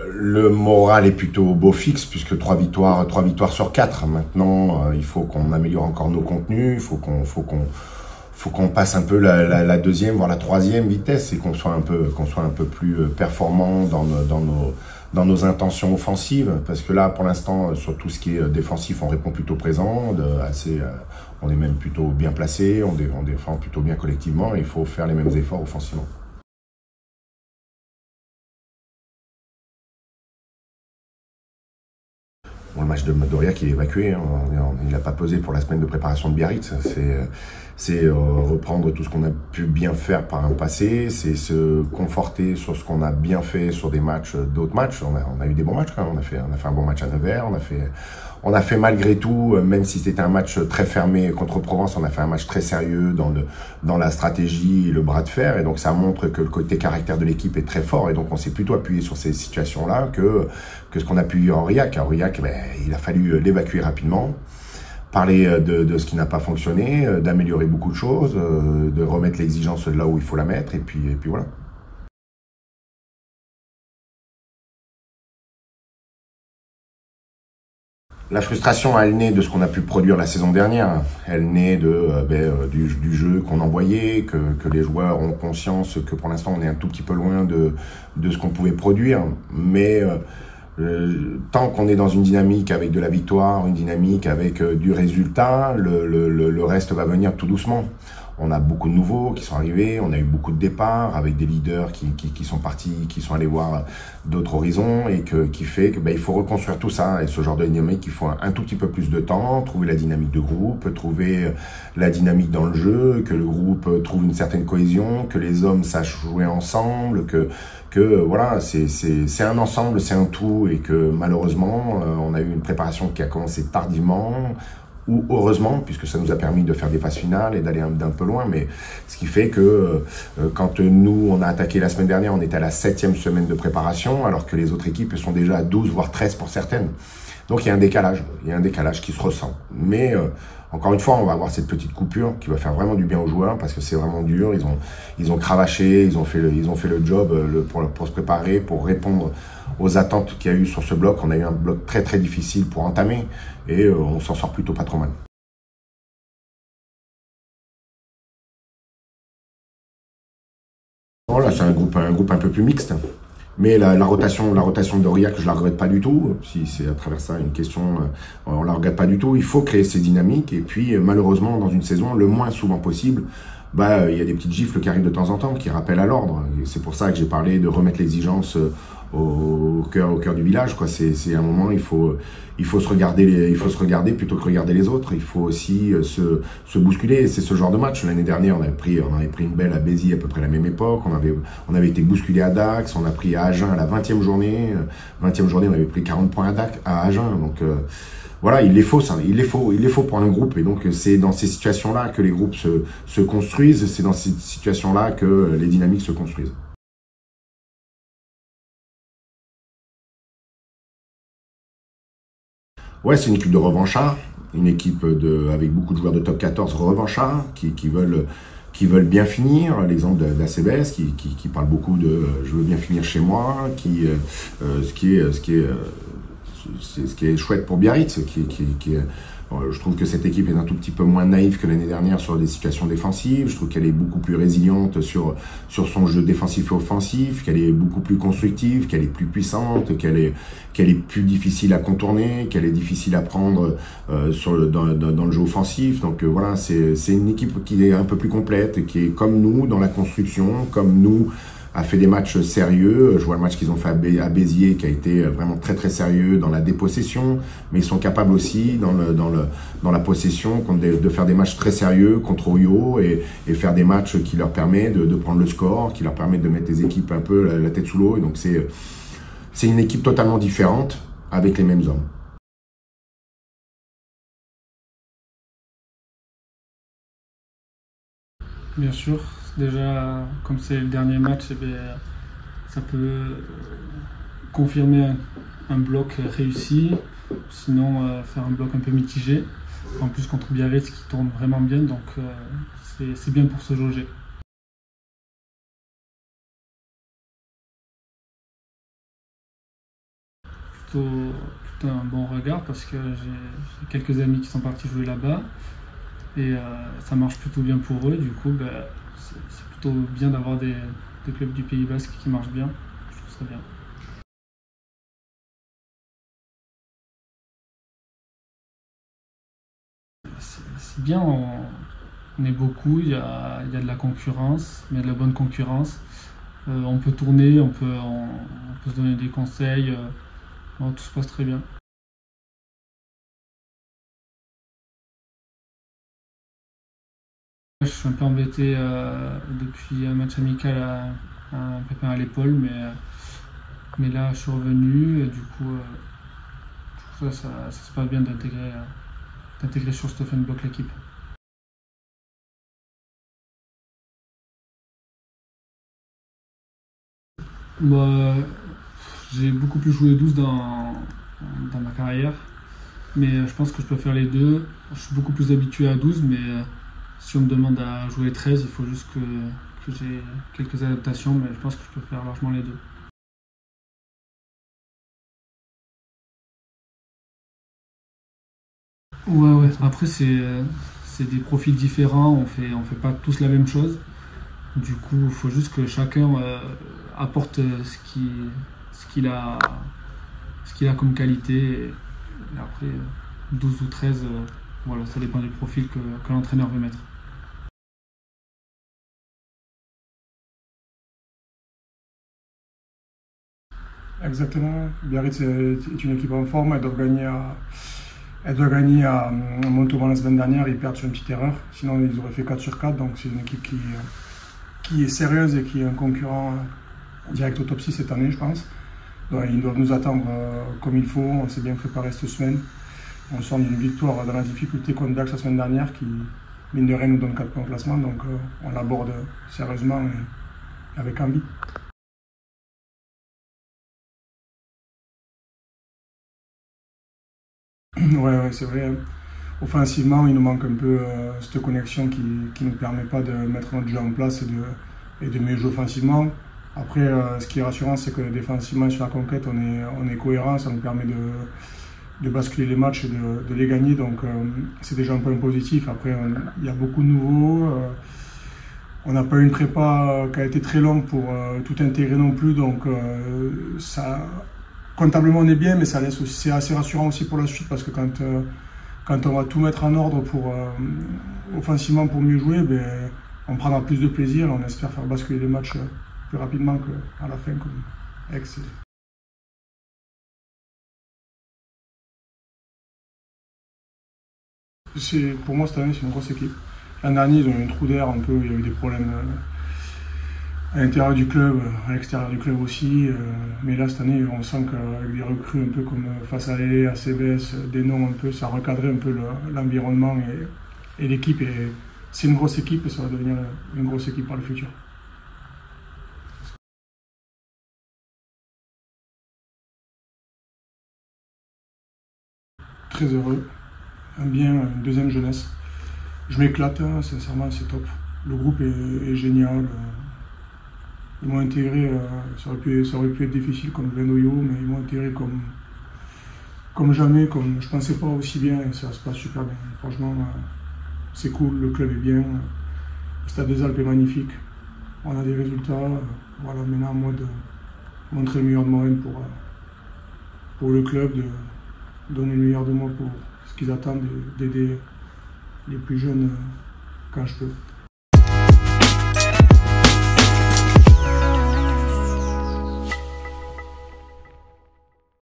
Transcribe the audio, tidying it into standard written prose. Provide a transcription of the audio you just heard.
Le moral est plutôt beau fixe puisque 3 victoires sur 4. Maintenant, il faut qu'on améliore encore nos contenus, faut qu'on passe un peu la deuxième, voire la troisième vitesse et qu'on soit un peu plus performant dans nos intentions offensives. Parce que là, pour l'instant, sur tout ce qui est défensif, on répond plutôt présent, on est même plutôt bien placé, on défend plutôt bien collectivement et il faut faire les mêmes efforts offensivement. Bon, le match de Aurillac, il est évacué. Hein. Il n'a pas pesé pour la semaine de préparation de Biarritz. C'est reprendre tout ce qu'on a pu bien faire par un passé. C'est se conforter sur ce qu'on a bien fait sur des matchs, d'autres matchs. On a eu des bons matchs quand même. On a fait un bon match à Nevers. On a fait malgré tout, même si c'était un match très fermé contre Provence, on a fait un match très sérieux dans la stratégie et le bras de fer. Et donc ça montre que le côté caractère de l'équipe est très fort. Et donc on s'est plutôt appuyé sur ces situations-là que ce qu'on a pu vivre à Aurillac. À Aurillac, il a fallu l'évacuer rapidement, parler de ce qui n'a pas fonctionné, d'améliorer beaucoup de choses, de remettre l'exigence là où il faut la mettre. Et puis voilà. La frustration, elle naît de ce qu'on a pu produire la saison dernière. Elle naît du jeu qu'on envoyait, que les joueurs ont conscience que pour l'instant on est un tout petit peu loin de ce qu'on pouvait produire. Mais tant qu'on est dans une dynamique avec de la victoire, une dynamique avec du résultat, le reste va venir tout doucement. On a beaucoup de nouveaux qui sont arrivés, on a eu beaucoup de départs avec des leaders qui sont partis, qui sont allés voir d'autres horizons et qui fait que il faut reconstruire tout ça. Et ce genre de dynamique, il faut un tout petit peu plus de temps, trouver la dynamique de groupe, trouver la dynamique dans le jeu, que le groupe trouve une certaine cohésion, que les hommes sachent jouer ensemble, que voilà, c'est un ensemble, c'est un tout et que malheureusement, on a eu une préparation qui a commencé tardivement, ou heureusement, puisque ça nous a permis de faire des phases finales et d'aller d'un peu loin, mais ce qui fait que quand nous, on a attaqué la semaine dernière, on était à la 7e semaine de préparation, alors que les autres équipes sont déjà à 12, voire 13 pour certaines. Donc il y a un décalage qui se ressent. Mais encore une fois, on va avoir cette petite coupure qui va faire vraiment du bien aux joueurs parce que c'est vraiment dur. Ils ont cravaché, ils ont fait le job pour se préparer, pour répondre aux attentes qu'il y a eu sur ce bloc. On a eu un bloc très très difficile pour entamer et on s'en sort plutôt pas trop mal. Voilà, c'est un groupe un peu plus mixte. Mais la rotation d'Aurillac, je la regrette pas du tout. Si c'est à travers ça une question, on la regrette pas du tout. Il faut créer ces dynamiques. Et puis, malheureusement, dans une saison, le moins souvent possible, il y a des petites gifles qui arrivent de temps en temps, qui rappellent à l'ordre. C'est pour ça que j'ai parlé de remettre l'exigence au cœur du village, quoi. C'est un moment, il faut se regarder plutôt que regarder les autres. Il faut aussi se bousculer. C'est ce genre de match. L'année dernière, on avait pris une belle à Béziers à peu près à la même époque. On avait été bousculé à Dax. On a pris à Agen à la 20e journée. 20e journée, on avait pris 40 points à Agen. Donc voilà, il les faut ça. Il les faut pour un groupe. Et donc c'est dans ces situations-là que les groupes se construisent. C'est dans ces situations-là que les dynamiques se construisent. Ouais, c'est une équipe de revanchards, une équipe avec beaucoup de joueurs de top 14 revanchards qui veulent bien finir. L'exemple d'ACBS qui parle beaucoup de je veux bien finir chez moi, ce qui est chouette pour Biarritz, je trouve que cette équipe est un tout petit peu moins naïve que l'année dernière sur des situations défensives. Je trouve qu'elle est beaucoup plus résiliente sur son jeu défensif et offensif, qu'elle est beaucoup plus constructive, qu'elle est plus puissante, qu'elle est plus difficile à contourner, qu'elle est difficile à prendre dans le jeu offensif. Donc voilà, c'est une équipe qui est un peu plus complète, qui est comme nous dans la construction, comme nous a fait des matchs sérieux. Je vois le match qu'ils ont fait à Béziers qui a été vraiment très très sérieux dans la dépossession, mais ils sont capables aussi dans la possession de faire des matchs très sérieux contre Oyo et faire des matchs qui leur permettent de prendre le score, qui leur permettent de mettre des équipes un peu la tête sous l'eau. Et donc c'est une équipe totalement différente avec les mêmes hommes. Bien sûr, déjà, comme c'est le dernier match, ça peut confirmer un bloc réussi, sinon faire un bloc un peu mitigé. En plus contre Biarritz qui tourne vraiment bien, donc c'est bien pour se jauger. plutôt un bon regard parce que j'ai quelques amis qui sont partis jouer là-bas et ça marche plutôt bien pour eux. Du coup, c'est plutôt bien d'avoir des clubs du Pays Basque qui marchent bien. Je trouve ça bien. C'est bien, on est beaucoup, il y a de la concurrence, mais de la bonne concurrence. On peut tourner, on peut se donner des conseils, tout se passe très bien. Je suis un peu embêté depuis un match amical à un pépin à l'épaule, mais là je suis revenu et du coup ça se passe bien d'intégrer sur Stephenblock l'équipe. J'ai beaucoup plus joué 12 dans ma carrière, mais je pense que je peux faire les deux. Je suis beaucoup plus habitué à 12, mais si on me demande à jouer 13, il faut juste que j'ai quelques adaptations, mais je pense que je peux faire largement les deux. Ouais. Après, c'est des profils différents, on fait pas tous la même chose. Du coup, il faut juste que chacun apporte ce qu'il a comme qualité. Et après, 12 ou 13, voilà, ça dépend du profil que l'entraîneur veut mettre. Exactement. Biarritz est une équipe en forme. Elle doit gagner à Montauban la semaine dernière. Ils perdent sur une petite erreur. Sinon, ils auraient fait 4 sur 4. Donc, c'est une équipe qui est sérieuse et qui est un concurrent direct au top 6 cette année, je pense. Donc, ils doivent nous attendre comme il faut. On s'est bien préparé cette semaine. On sort d'une victoire dans la difficulté contre Dax la semaine dernière qui, mine de rien, nous donne 4 points au classement. Donc, on l'aborde sérieusement et avec envie. Ouais, c'est vrai. Offensivement, il nous manque un peu cette connexion qui ne nous permet pas de mettre notre jeu en place et de mieux jouer offensivement. Après, ce qui est rassurant, c'est que défensivement sur la conquête, on est cohérent, ça nous permet de basculer les matchs et de les gagner. Donc, c'est déjà un point positif. Après, il y a beaucoup de nouveaux. On n'a pas eu une prépa qui a été très longue pour tout intégrer non plus. Donc, comptablement, on est bien, mais c'est assez rassurant aussi pour la suite parce que quand on va tout mettre en ordre offensivement pour mieux jouer, on prendra plus de plaisir et on espère faire basculer les matchs plus rapidement qu'à la fin comme Aix. Pour moi, cette année, c'est une grosse équipe. L'année dernière, ils ont eu un trou d'air un peu, il y a eu des problèmes à l'intérieur du club, à l'extérieur du club aussi. Mais là, cette année, on sent qu'avec des recrues un peu comme face à l'ELE, à CBS, des noms un peu, ça a recadré un peu l'environnement et l'équipe. Et c'est une grosse équipe et ça va devenir une grosse équipe par le futur. Très heureux. Une deuxième jeunesse. Je m'éclate, hein, sincèrement, c'est top. Le groupe est génial. Ils m'ont intégré, ça aurait pu être difficile comme Glenoyo, mais ils m'ont intégré comme jamais, comme je pensais pas aussi bien et ça se passe super bien. Franchement, c'est cool, le club est bien, le Stade des Alpes est magnifique. On a des résultats, voilà, maintenant à moi de montrer le meilleur de moi-même pour le club, de donner le meilleur de moi pour ce qu'ils attendent, d'aider les plus jeunes quand je peux.